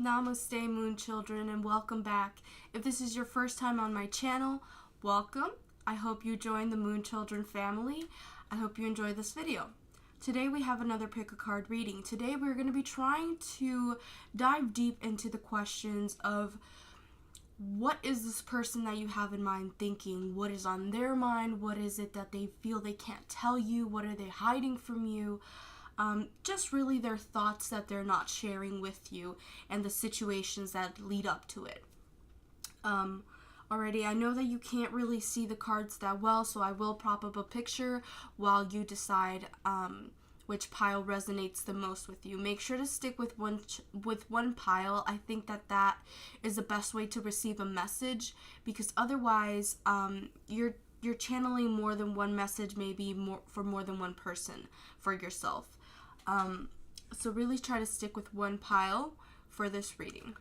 Namaste, moon children, and welcome back. If this is your first time on my channel, welcome. I hope you join the moon children family. I hope you enjoy this video. Today we have another pick a card reading. Today we're going to be trying to dive deep into the questions of what is this person that you have in mind thinking? What is on their mind? What is it that they feel they can't tell you? What are they hiding from you? Just really their thoughts that they're not sharing with you and the situations that lead up to it. Already, I know that you can't really see the cards that well, so I will prop up a picture while you decide which pile resonates the most with you. Make sure to stick with one pile. I think that is the best way to receive a message, because otherwise you're channeling more than one message, maybe for more than one person for yourself. So really try to stick with one pile for this reading.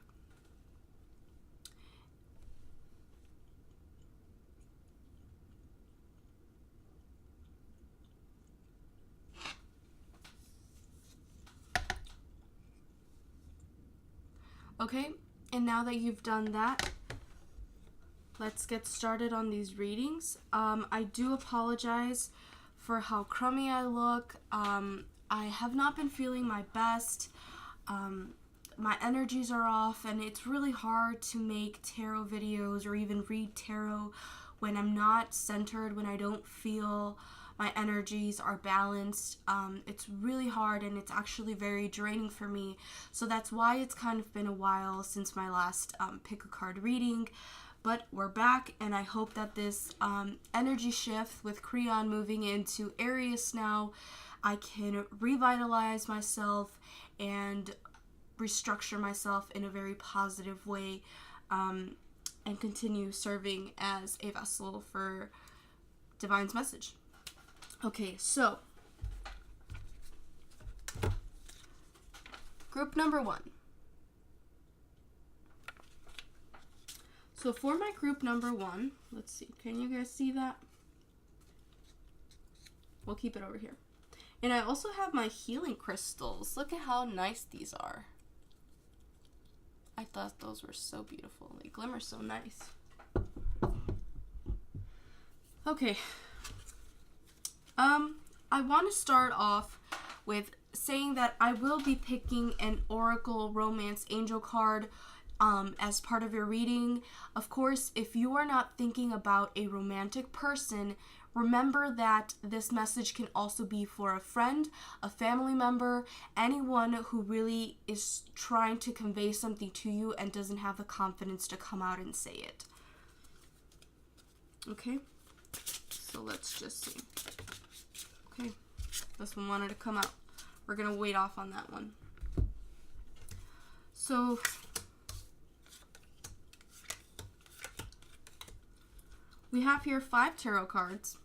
Okay, and now that you've done that, let's get started on these readings. I do apologize for how crummy I look. I have not been feeling my best. My energies are off, and it's really hard to make tarot videos or even read tarot when I'm not centered, when I don't feel my energies are balanced. It's really hard, and it's actually very draining for me. So that's why it's kind of been a while since my last pick a card reading. But we're back, and I hope that this energy shift with Creon moving into Aries now, I can revitalize myself and restructure myself in a very positive way, and continue serving as a vessel for Divine's message. Okay, so group number one. So for my group number one, let's see, can you guys see that? We'll keep it over here. And I also have my healing crystals. Look at how nice these are. I thought those were so beautiful. They glimmer so nice. Okay. I want to start off with saying that I will be picking an Oracle Romance Angel card as part of your reading. Of course, if you are not thinking about a romantic person, remember that this message can also be for a friend, a family member, anyone who really is trying to convey something to you and doesn't have the confidence to come out and say it. Okay, so let's just see. Okay, this one wanted to come out. We're going to wait off on that one. So we have here 5 tarot cards,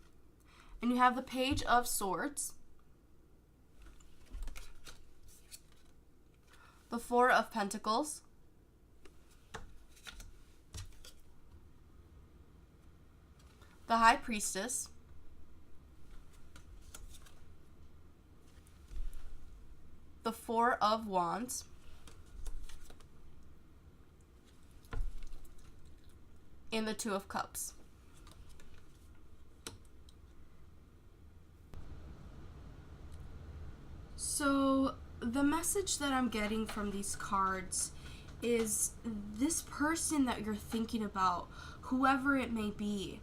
and you have the Page of Swords, the 4 of Pentacles, the High Priestess, the 4 of Wands, and the 2 of Cups. So the message that I'm getting from these cards is this person that you're thinking about, whoever it may be,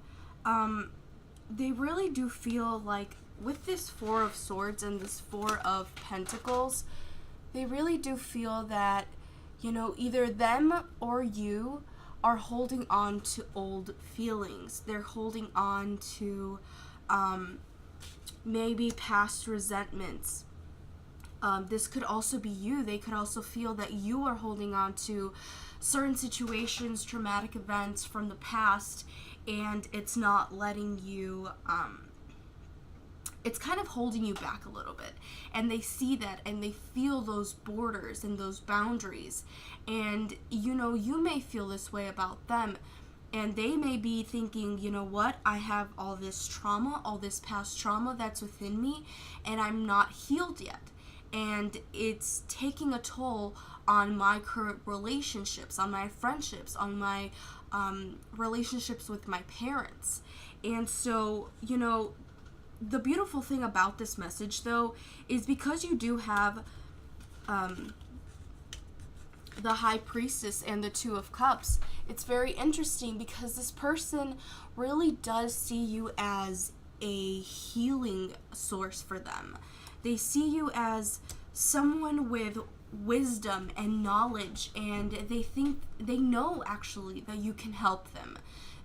they really do feel like with this 4 of Swords and this 4 of Pentacles, they really do feel that, you know, either them or you are holding on to old feelings. They're holding on to maybe past resentments. This could also be you. They could also feel that you are holding on to certain situations, traumatic events from the past, and it's not letting you, it's kind of holding you back a little bit. And they see that, and they feel those borders and those boundaries. And, you know, you may feel this way about them, and they may be thinking, you know what, I have all this trauma, all this past trauma that's within me, and I'm not healed yet. and it's taking a toll on my current relationships, on my friendships, on my relationships with my parents. And so, the beautiful thing about this message, though, is because you do have the High Priestess and the Two of Cups, it's very interesting because this person really does see you as a healing source for them. They see you as someone with wisdom and knowledge, and they know actually that you can help them.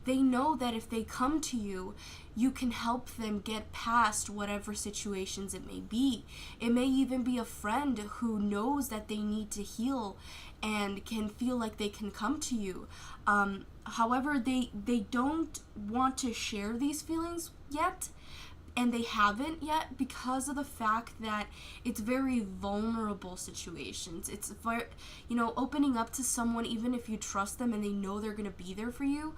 They know that if they come to you, you can help them get past whatever situations it may be. It may even be a friend who knows that they need to heal and can feel like they can come to you. However, they don't want to share these feelings yet, and they haven't yet because of the fact that it's very vulnerable situations. It's very, opening up to someone, even if you trust them and they know they're going to be there for you,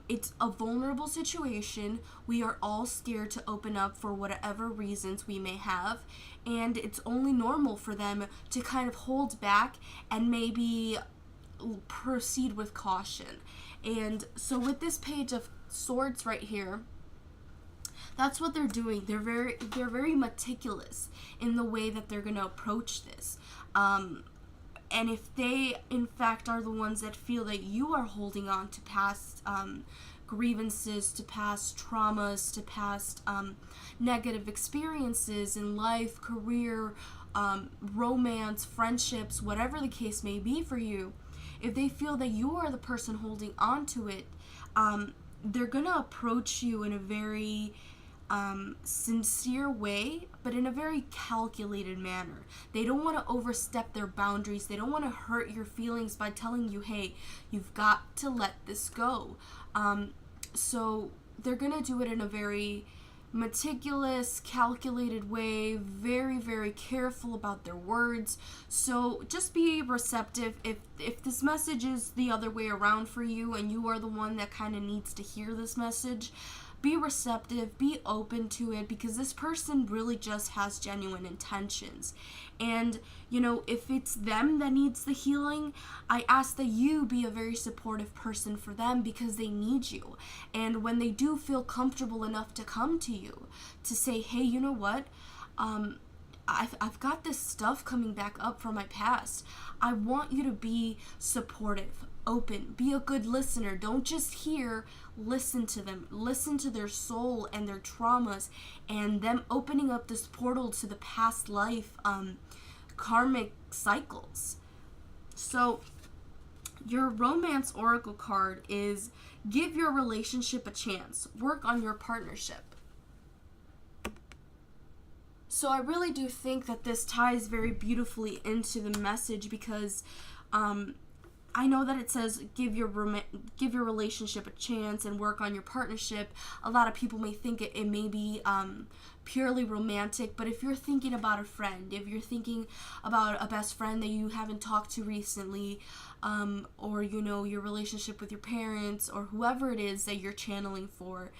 it's a vulnerable situation. We are all scared to open up for whatever reasons we may have, and it's only normal for them to kind of hold back and maybe proceed with caution. And so with this Page of Swords right here, that's what they're doing. They're very meticulous in the way that they're going to approach this. And if they, in fact, are the ones that feel that you are holding on to past grievances, to past traumas, to past negative experiences in life, career, romance, friendships, whatever the case may be for you, if they feel that you are the person holding on to it, they're going to approach you in a very sincere way, but in a very calculated manner. They don't want to overstep their boundaries. They don't want to hurt your feelings by telling you, hey, you've got to let this go. So they're going to do it in a very meticulous, calculated way, very, very careful about their words. So just be receptive. If this message is the other way around for you and you are the one that kind of needs to hear this message, be receptive, be open to it, because this person really just has genuine intentions. And, if it's them that needs the healing, I ask that you be a very supportive person for them because they need you. And when they do feel comfortable enough to come to you, to say, hey, you know what? I've got this stuff coming back up from my past. I want you to be supportive, open, be a good listener. Don't just hear, listen to them, listen to their soul and their traumas, and them opening up this portal to the past life karmic cycles. So your romance oracle card is give your relationship a chance, work on your partnership. So I really do think that this ties very beautifully into the message, because I know that it says give your relationship a chance and work on your partnership. A lot of people may think it may be purely romantic, but if you're thinking about a friend, if you're thinking about a best friend that you haven't talked to recently, or your relationship with your parents, or whoever it is that you're channeling for,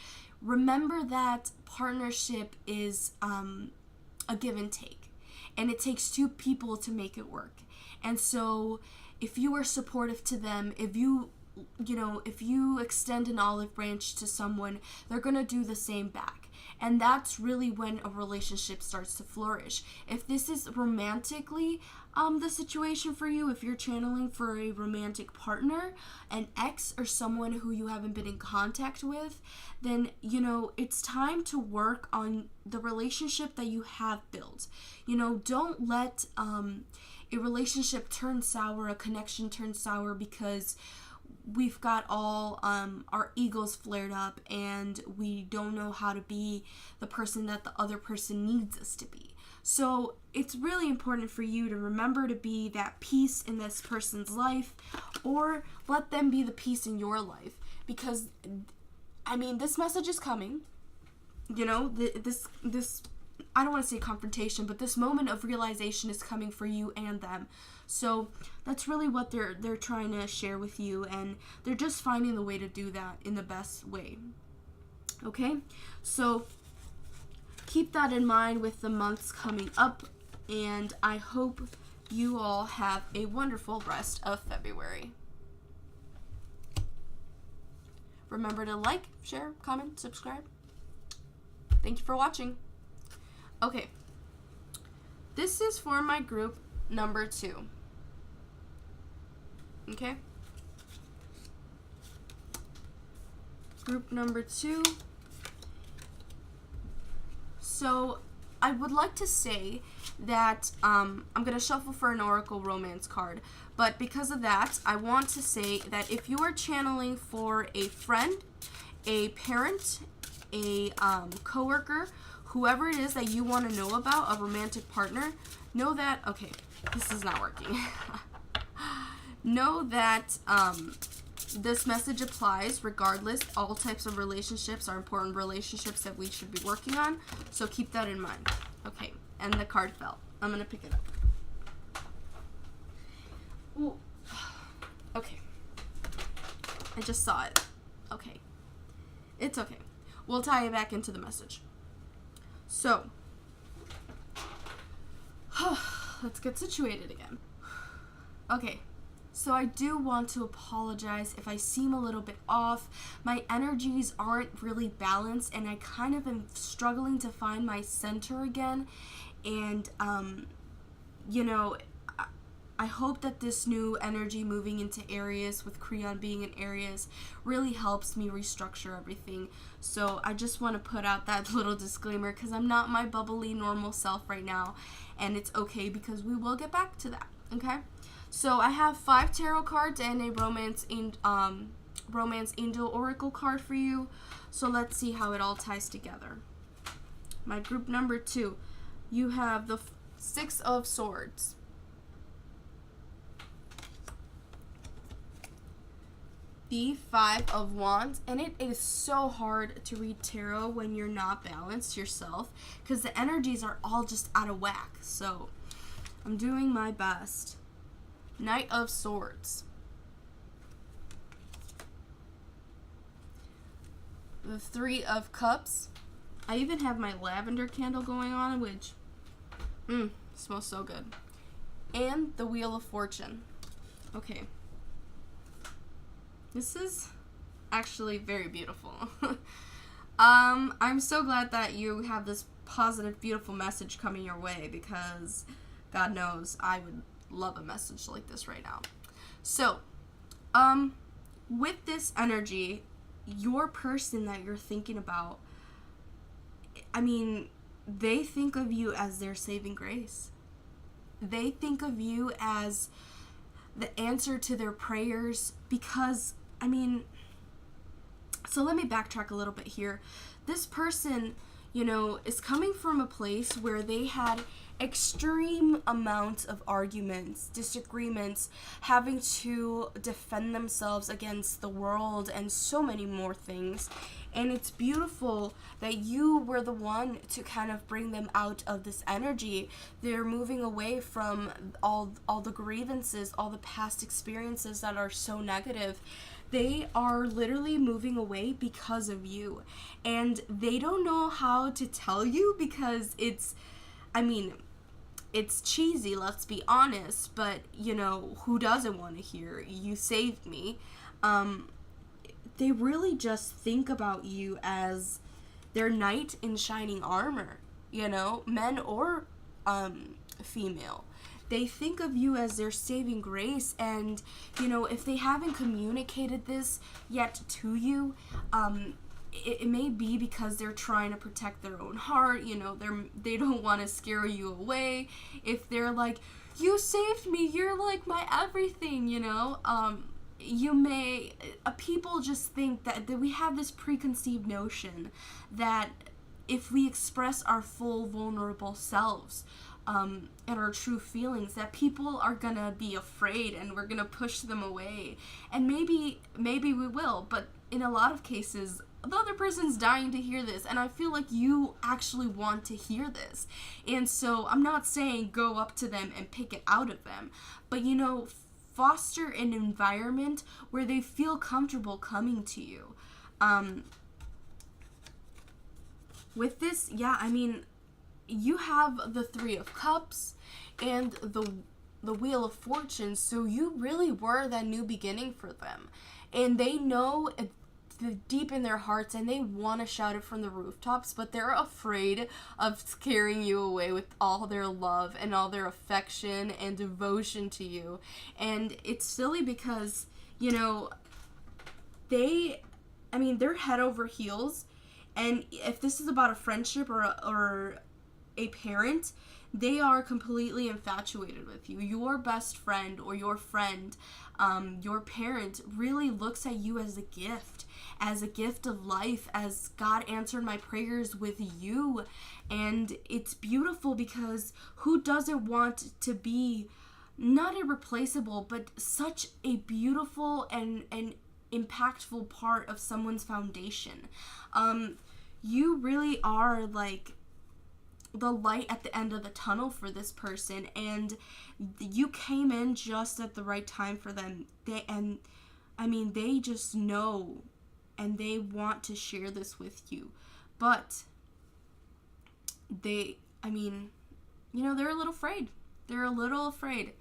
remember that partnership is a give and take, and it takes two people to make it work. And so if you are supportive to them, if you extend an olive branch to someone, they're going to do the same back. And that's really when a relationship starts to flourish. If this is romantically the situation for you, if you're channeling for a romantic partner, an ex, or someone who you haven't been in contact with, then, it's time to work on the relationship that you have built. Don't let a relationship turn sour, a connection turn sour, because we've got all our egos flared up and we don't know how to be the person that the other person needs us to be. So it's really important for you to remember to be that peace in this person's life, or let them be the peace in your life, because this message is coming. This I don't want to say confrontation, but this moment of realization is coming for you and them. So that's really what they're trying to share with you, and they're just finding the way to do that in the best way. Okay? So keep that in mind with the months coming up. And I hope you all have a wonderful rest of February. Remember to like, share, comment, subscribe. Thank you for watching. Okay. This is for my group number 2. Okay? Group number 2. So, I would like to say that I'm going to shuffle for an Oracle Romance card. But because of that, I want to say that if you are channeling for a friend, a parent, a coworker, whoever it is that you want to know about, a romantic partner, know that, okay, this is not working. Know that this message applies regardless. All types of relationships are important relationships that we should be working on. So keep that in mind. Okay, and the card fell. I'm going to pick it up. Ooh. Okay. I just saw it. Okay. It's okay. We'll tie it back into the message. So, let's get situated again. Okay. So I do want to apologize if I seem a little bit off. My energies aren't really balanced, and I kind of am struggling to find my center again. And, you know, I hope that this new energy moving into Aries, with Creon being in Aries, really helps me restructure everything. So I just want to put out that little disclaimer, because I'm not my bubbly normal self right now, and it's okay because we will get back to that, okay? So I have 5 tarot cards and a romance angel oracle card for you. So let's see how it all ties together. My group number 2, you have the 6 of Swords, the 5 of Wands, and it is so hard to read tarot when you're not balanced yourself, because the energies are all just out of whack. So I'm doing my best. Knight of Swords, the 3 of Cups. I even have my lavender candle going on, which smells so good. And the Wheel of Fortune. Okay. This is actually very beautiful. I'm so glad that you have this positive, beautiful message coming your way, because God knows I would love a message like this right now. So, with this energy, your person that you're thinking about, I mean, they think of you as their saving grace. They think of you as the answer to their prayers, because, I mean, so let me backtrack a little bit here. This person, you know, is coming from a place where they had extreme amounts of arguments, disagreements, having to defend themselves against the world and so many more things. And it's beautiful that you were the one to kind of bring them out of this energy. They're moving away from all the grievances, all the past experiences that are so negative. They are literally moving away because of you. And they don't know how to tell you, because it's cheesy, let's be honest, but, you know, who doesn't want to hear, you saved me? They really just think about you as their knight in shining armor, you know, men or female. They think of you as their saving grace, and, you know, if they haven't communicated this yet to you, it may be because they're trying to protect their own heart. You know, they don't want to scare you away. If they're like, you saved me, you're like my everything, you know, people just think that we have this preconceived notion that if we express our full vulnerable selves, and our true feelings, that people are gonna be afraid and we're gonna push them away. And maybe we will, but in a lot of cases, the other person's dying to hear this, and I feel like you actually want to hear this. And so I'm not saying go up to them and pick it out of them, but, you know, foster an environment where they feel comfortable coming to you. With this, yeah, I mean, you have the Three of Cups and the Wheel of Fortune, so you really were that new beginning for them. And they know it deep in their hearts, and they want to shout it from the rooftops, but they're afraid of scaring you away with all their love and all their affection and devotion to you. And it's silly because, you know, they're head over heels, and if this is about a friendship or a parent, they are completely infatuated with you. Your best friend or your friend, your parent really looks at you as a gift of life, as God answered my prayers with you. And it's beautiful because who doesn't want to be not irreplaceable, but such a beautiful and impactful part of someone's foundation. You really are like the light at the end of the tunnel for this person, and you came in just at the right time for them. They just know, and they want to share this with you, but they're a little afraid. They're a little afraid,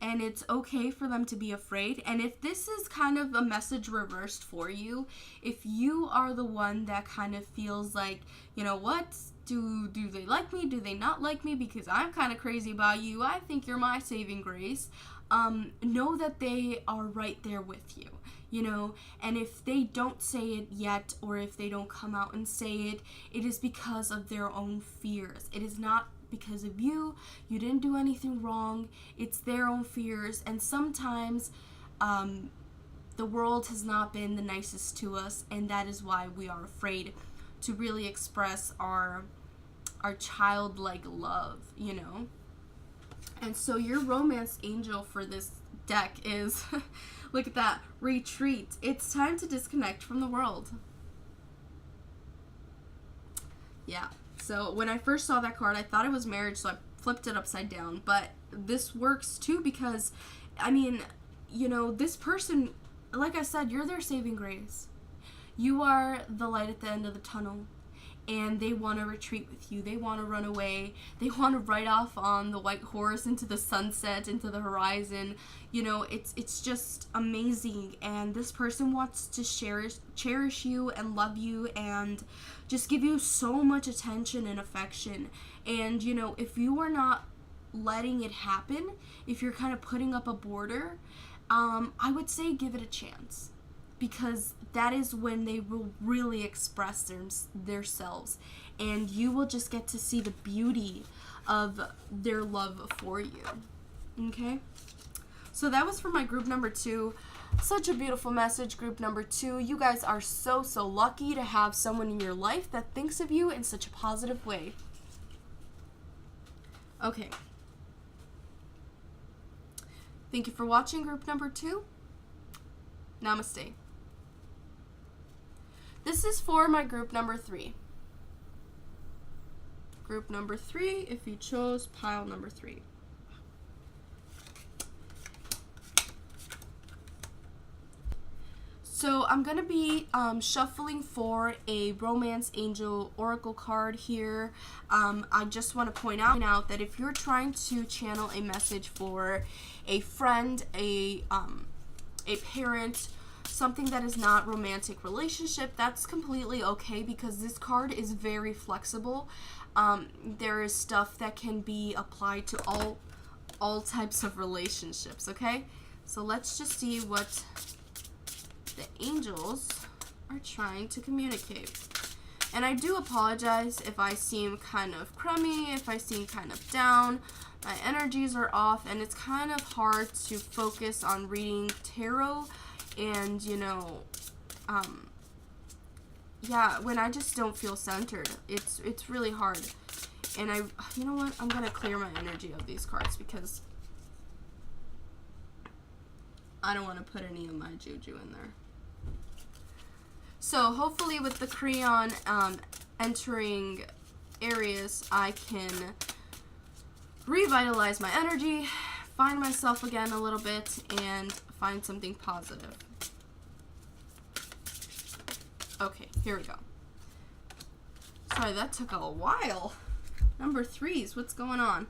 and it's okay for them to be afraid. And if this is kind of a message reversed for you, if you are the one that kind of feels like, you know what, do they like me? Do they not like me? Because I'm kind of crazy about you. I think you're my saving grace. Know that they are right there with you, you know, and if they don't say it yet, or if they don't come out and say it, it is because of their own fears. It is not because of you. You didn't do anything wrong. It's their own fears. And sometimes the world has not been the nicest to us, and that is why we are afraid to really express our childlike love, you know. And so your romance angel for this deck is look at that, retreat. It's time to disconnect from the world. Yeah. So when I first saw that card, I thought it was marriage, so I flipped it upside down. But this works too because, this person, like I said, you're their saving grace. You are the light at the end of the tunnel, and they want to retreat with you. They want to run away. They want to ride off on the white horse into the sunset, into the horizon. You know, it's just amazing. And this person wants to cherish you and love you and just give you so much attention and affection. And, you know, if you are not letting it happen, if you're kind of putting up a border, I would say give it a chance. Because that is when they will really express themselves, and you will just get to see the beauty of their love for you. Okay? So that was for my group number 2. Such a beautiful message, group number 2. You guys are so lucky to have someone in your life that thinks of you in such a positive way. Okay. Thank you for watching group number 2. Namaste. This is for my group number 3. Group number 3, if you chose pile number 3. So I'm going to be shuffling for a Romance Angel Oracle card here. I just want to point out that if you're trying to channel a message for a friend, a parent, something that is not romantic relationship, that's completely okay because this card is very flexible. There is stuff that can be applied to all types of relationships, okay? So let's just see what the angels are trying to communicate. And I do apologize if I seem kind of crummy, if I seem kind of down. My energies are off, and it's kind of hard to focus on reading tarot. And, when I just don't feel centered, it's really hard. And you know what? I'm going to clear my energy of these cards because I don't want to put any of my juju in there. So hopefully with the crayon entering areas, I can revitalize my energy, find myself again a little bit, and find something positive. Okay, here we go. Sorry, that took a while. Number 3s, what's going on?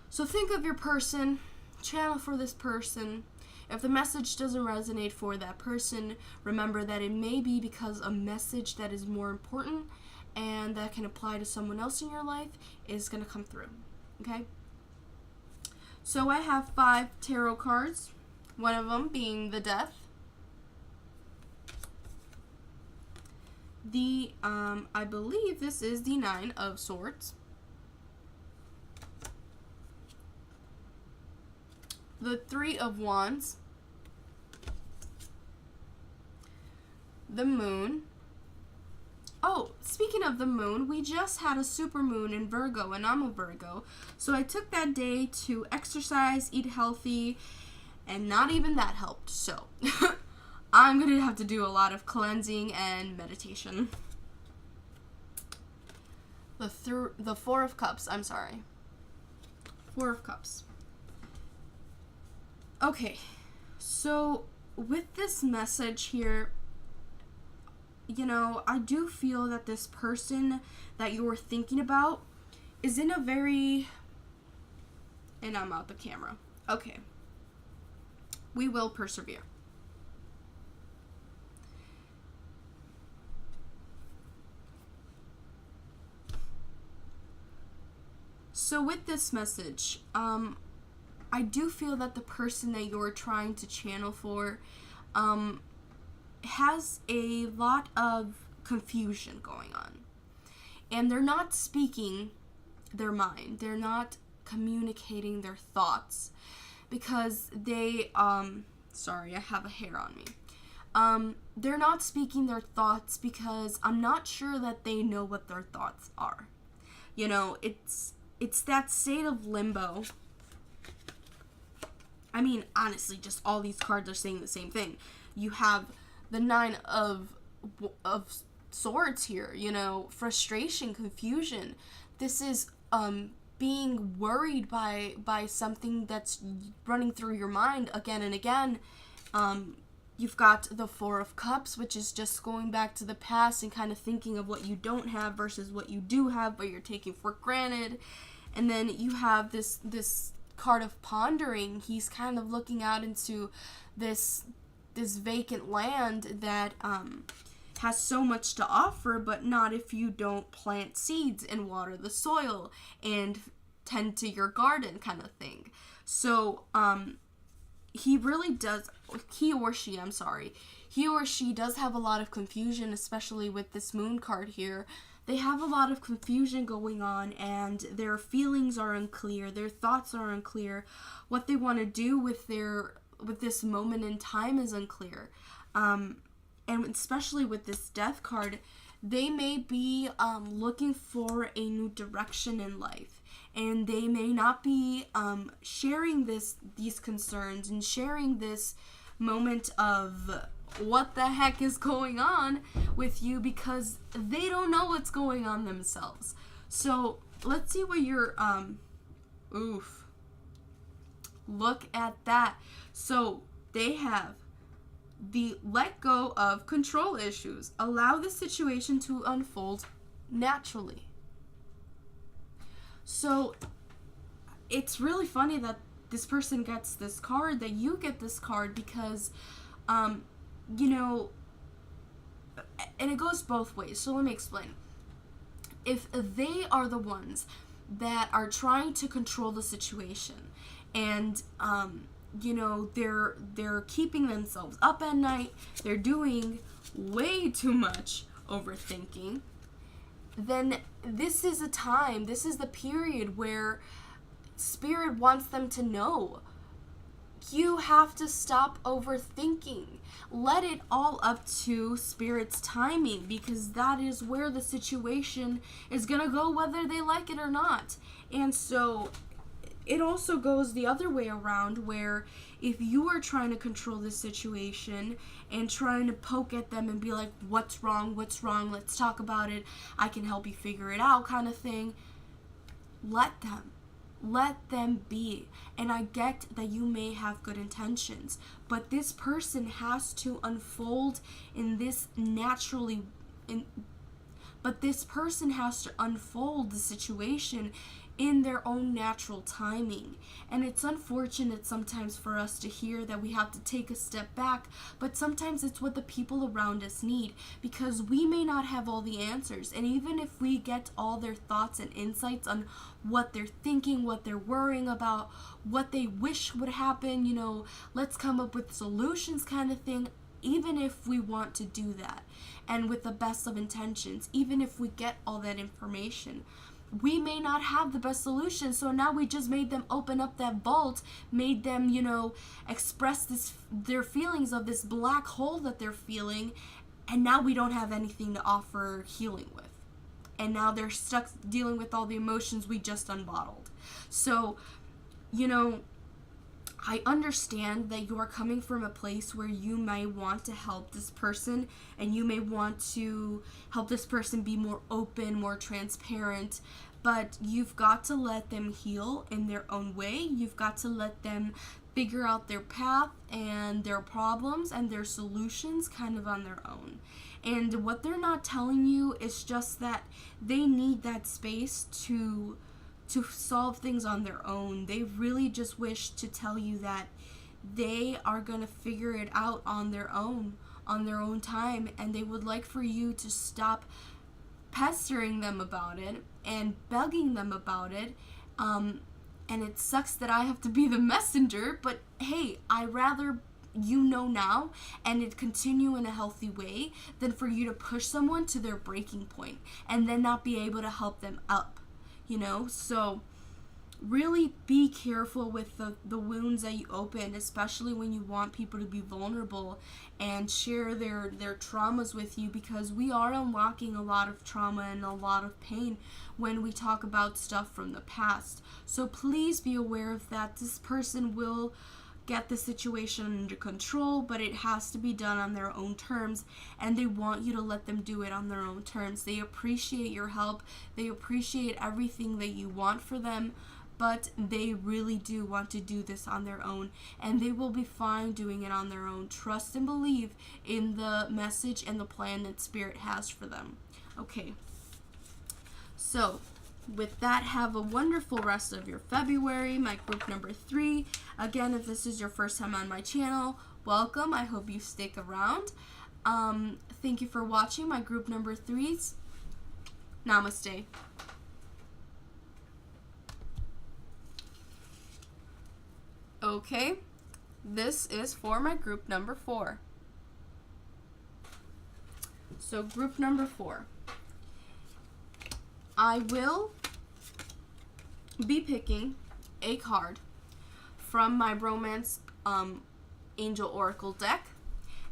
So think of your person, channel for this person. If the message doesn't resonate for that person, remember that it may be because a message that is more important and that can apply to someone else in your life is going to come through. Okay? So I have 5 tarot cards, one of them being the Death. I believe this is the 9 of Swords. The 3 of Wands. The Moon. Oh, speaking of the moon, we just had a supermoon in Virgo, and I'm a Virgo. So I took that day to exercise, eat healthy, and not even that helped. So I'm going to have to do a lot of cleansing and meditation. The 4 of Cups, I'm sorry. 4 of Cups. Okay, so with this message here, you know, I do feel that this person that you were thinking about is in a very... And I'm out the camera. Okay. We will persevere. So with this message, I do feel that the person that you're trying to channel for, has a lot of confusion going on. And they're not speaking their mind. They're not communicating their thoughts. Because they, sorry, I have a hair on me. They're not speaking their thoughts because I'm not sure that they know what their thoughts are. You know, it's that state of limbo. I mean, honestly, just all these cards are saying the same thing. You have the 9 of Swords here, you know, frustration, confusion. This is being worried by something that's running through your mind again and again. You've got the 4 of Cups, which is just going back to the past and kind of thinking of what you don't have versus what you do have, but you're taking for granted. And then you have this card of pondering. He's kind of looking out into this vacant land that has so much to offer, but not if you don't plant seeds and water the soil and tend to your garden, kind of thing. So he really does, he or she does have a lot of confusion, especially with this Moon card here. They have a lot of confusion going on, and their feelings are unclear, their thoughts are unclear, what they want to do with this moment in time is unclear. And especially with this Death card, they may be looking for a new direction in life, and they may not be sharing these concerns and sharing this moment of what the heck is going on with you because they don't know what's going on themselves. So let's see what your look at that. So they have the let go of control issues. Allow the situation to unfold naturally. So it's really funny that this person gets this card, that you get this card, because you know, and it goes both ways. So let me explain. If they are the ones that are trying to control the situation, and you know, they're keeping themselves up at night, they're doing way too much overthinking, then this is the period where Spirit wants them to know. You have to stop overthinking. Let it all up to Spirit's timing, because that is where the situation is going to go, whether they like it or not. And so it also goes the other way around, where if you are trying to control this situation and trying to poke at them and be like, what's wrong, let's talk about it, I can help you figure it out, kind of thing, let them be. And I get that you may have good intentions, but this person has to unfold in this naturally, But this person has to unfold the situation in their own natural timing. And it's unfortunate sometimes for us to hear that we have to take a step back, but sometimes it's what the people around us need, because we may not have all the answers. And even if we get all their thoughts and insights on what they're thinking, what they're worrying about, what they wish would happen, you know, let's come up with solutions kind of thing. Even if we want to do that and with the best of intentions, even if we get all that information, we may not have the best solution. So now we just made them open up that vault, made them, you know, express their feelings of this black hole that they're feeling, and now we don't have anything to offer healing with. And now they're stuck dealing with all the emotions we just unbottled. So, you know, I understand that you are coming from a place where you may want to help this person, and you may want to help this person be more open, more transparent, but you've got to let them heal in their own way. You've got to let them figure out their path and their problems and their solutions kind of on their own. And what they're not telling you is just that they need that space to solve things on their own. They really just wish to tell you that they are going to figure it out on their own time, and they would like for you to stop pestering them about it and begging them about it. And it sucks that I have to be the messenger, but hey, I rather you know now and it continue in a healthy way than for you to push someone to their breaking point and then not be able to help them up. You know, so really be careful with the wounds that you open, especially when you want people to be vulnerable and share their traumas with you, because we are unlocking a lot of trauma and a lot of pain when we talk about stuff from the past. So please be aware of that. This person will get the situation under control, but it has to be done on their own terms, and they want you to let them do it on their own terms. They appreciate your help, they appreciate everything that you want for them, but they really do want to do this on their own, and they will be fine doing it on their own. Trust and believe in the message and the plan that Spirit has for them. Okay, so with that, have a wonderful rest of your February. My group number 3. Again, if this is your first time on my channel, welcome. I hope you stick around. Thank you for watching my group number 3s. Namaste. Okay, this is for my group number 4. So group number 4. I will be picking a card from my Romance Angel Oracle deck,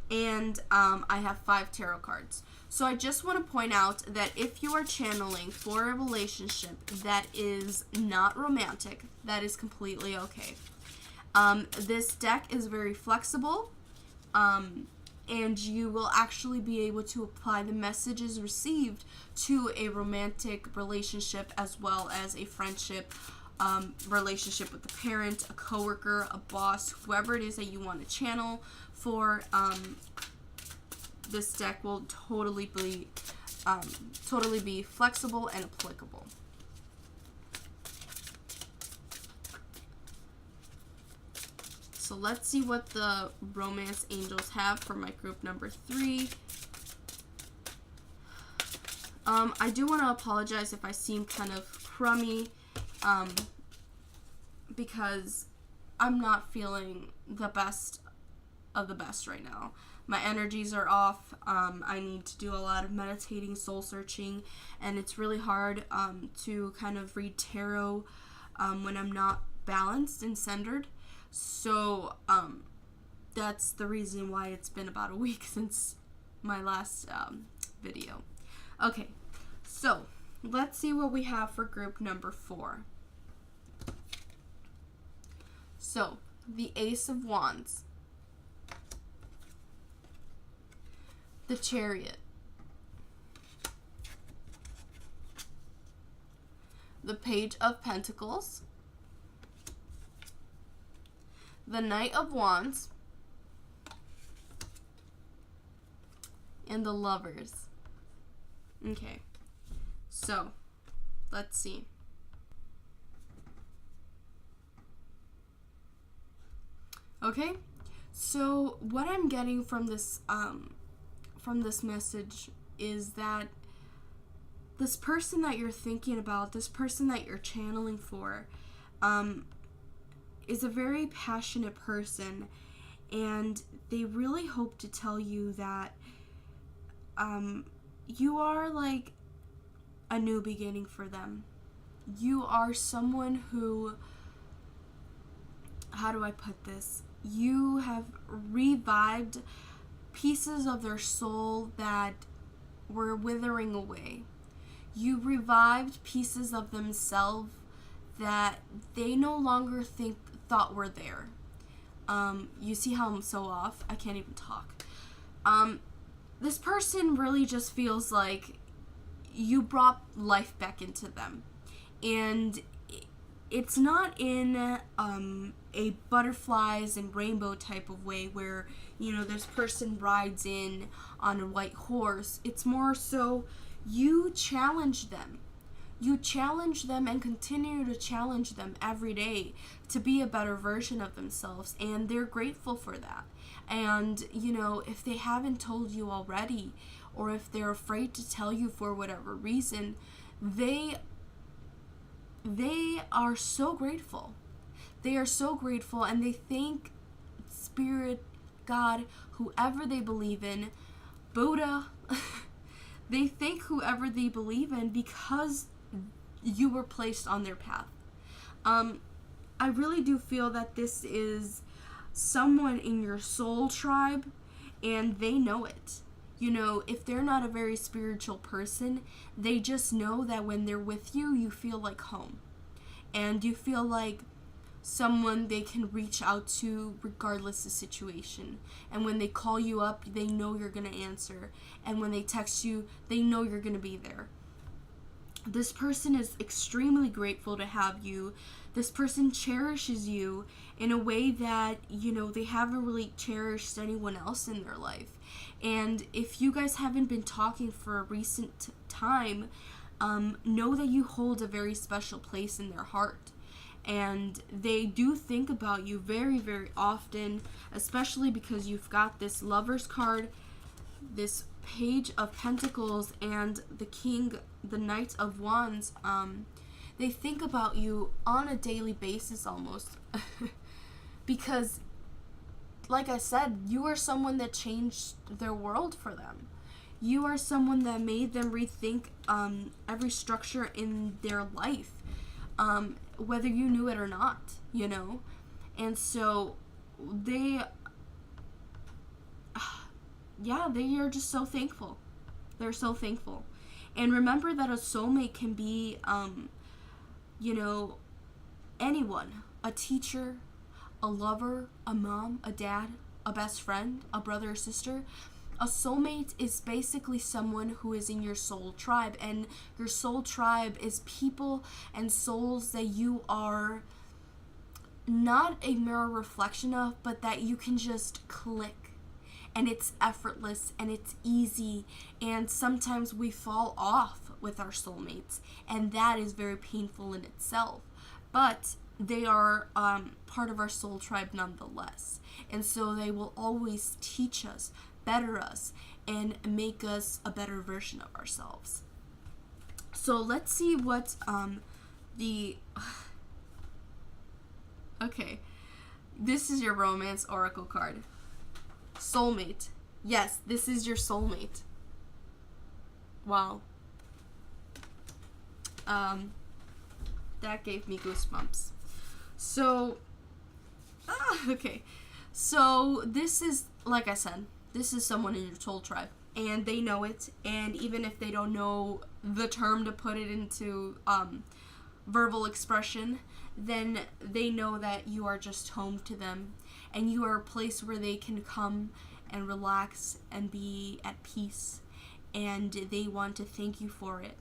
and I have 5 tarot cards. So I just want to point out that if you are channeling for a relationship that is not romantic, that is completely okay. This deck is very flexible, and you will actually be able to apply the messages received to a romantic relationship as well as a friendship, relationship with a parent, a coworker, a boss, whoever it is that you want to channel for. This deck will totally be flexible and applicable. So let's see what the Romance Angels have for my group number 3. I do want to apologize if I seem kind of crummy, because I'm not feeling the best of the best right now. My energies are off. I need to do a lot of meditating, soul searching, and it's really hard to kind of read tarot when I'm not balanced and centered. So that's the reason why it's been about a week since my last video. Okay, so let's see what we have for group number 4. So, the Ace of Wands, the Chariot, the Page of Pentacles, the Knight of Wands, and the Lovers. Okay, So, let's see. Okay, so what I'm getting from this message is that this person that you're thinking about, this person that you're channeling for, is a very passionate person, and they really hope to tell you that you are like a new beginning for them. You are someone who, how do I put this? You have revived pieces of their soul that were withering away. You revived pieces of themselves that they no longer thought were there. You see how I'm so off? I can't even talk. This person really just feels like you brought life back into them. And it's not in a butterflies and rainbow type of way where, this person rides in on a white horse. It's more so you challenge them. You challenge them and continue to challenge them every day to be a better version of themselves, and they're grateful for that. And, if they haven't told you already, or if they're afraid to tell you for whatever reason, they are so grateful. They are so grateful, and they thank Spirit, God, whoever they believe in, Buddha, they thank whoever they believe in because you were placed on their path. I really do feel that this is someone in your soul tribe, and they know it. If they're not a very spiritual person, they just know that when they're with you, you feel like home. And you feel like someone they can reach out to regardless of the situation. And when they call you up, they know you're going to answer. And when they text you, they know you're going to be there. This person is extremely grateful to have you. This person cherishes you in a way that, they haven't really cherished anyone else in their life. And if you guys haven't been talking for a recent time, know that you hold a very special place in their heart. And they do think about you very, very often, especially because you've got this Lover's card, this Page of Pentacles, and the Knight of Wands. They think about you on a daily basis almost. Because, like I said, you are someone that changed their world for them. You are someone that made them rethink every structure in their life, whether you knew it or not, And so they are just so thankful. They're so thankful. And remember that a soulmate can be, anyone. A teacher, a lover, a mom, a dad, a best friend, a brother or sister. A soulmate is basically someone who is in your soul tribe. And your soul tribe is people and souls that you are not a mirror reflection of, but that you can just click. And it's effortless and it's easy, and sometimes we fall off with our soulmates, and that is very painful in itself, but they are part of our soul tribe nonetheless, and so they will always teach us, better us, and make us a better version of ourselves. So let's see what okay, this is your romance oracle card. Soulmate. Yes, this is your soulmate. Wow. That gave me goosebumps. So, okay. So, this is, like I said, this is someone in your soul tribe. And they know it. And even if they don't know the term to put it into verbal expression, then they know that you are just home to them. And you are a place where they can come and relax and be at peace. And they want to thank you for it.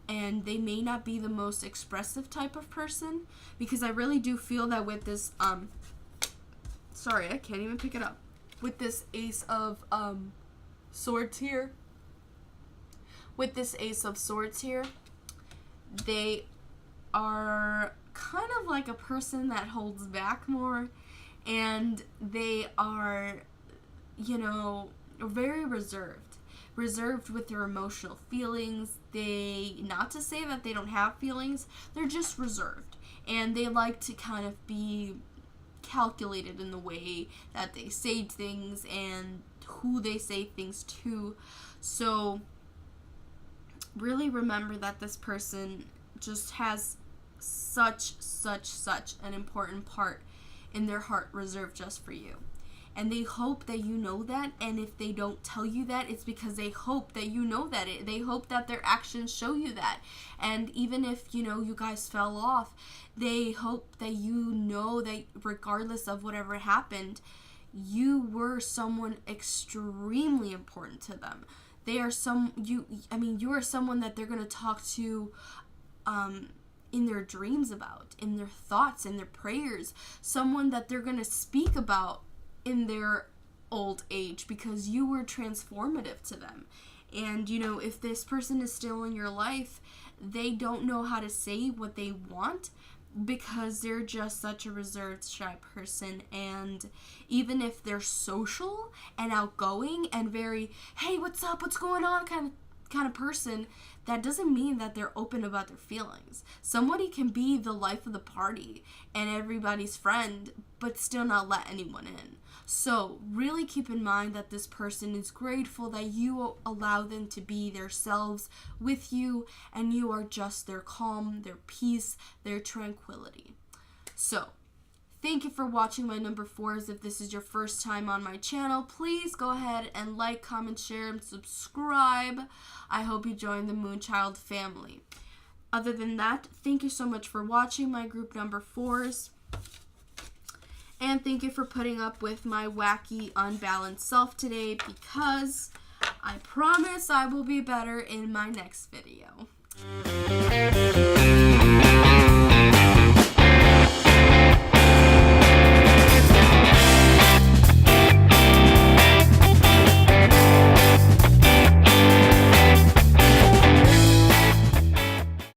And they may not be the most expressive type of person, because I really do feel that with this, sorry, I can't even pick it up. With this Ace of Swords here. With this Ace of Swords here, they are kind of like a person that holds back more, and they are, you know, very reserved with their emotional feelings. They, not to say that they don't have feelings, they're just reserved, and they like to kind of be calculated in the way that they say things and who they say things to. So really remember that this person just has such an important part in their heart reserved just for you. And they hope that you know that, and if they don't tell you that, it's because they hope that you know that. They hope that their actions show you that. And even if, you know, you guys fell off, they hope that you know that regardless of whatever happened, you were someone extremely important to them. You are someone that they're going to talk to in their dreams about, in their thoughts, in their prayers. Someone that they're going to speak about in their old age, because you were transformative to them. And, you know, if this person is still in your life, they don't know how to say what they want because they're just such a reserved, shy person. And even if they're social and outgoing and very, hey, what's up, what's going on kind of person, that doesn't mean that they're open about their feelings. Somebody can be the life of the party and everybody's friend, but still not let anyone in. So really keep in mind that this person is grateful that you allow them to be themselves with you, and you are just their calm, their peace, their tranquility. So thank you for watching my number 4s. If this is your first time on my channel, please go ahead and like, comment, share, and subscribe. I hope you join the Moonchild family. Other than that, thank you so much for watching my group number 4s. And thank you for putting up with my wacky, unbalanced self today, because I promise I will be better in my next video.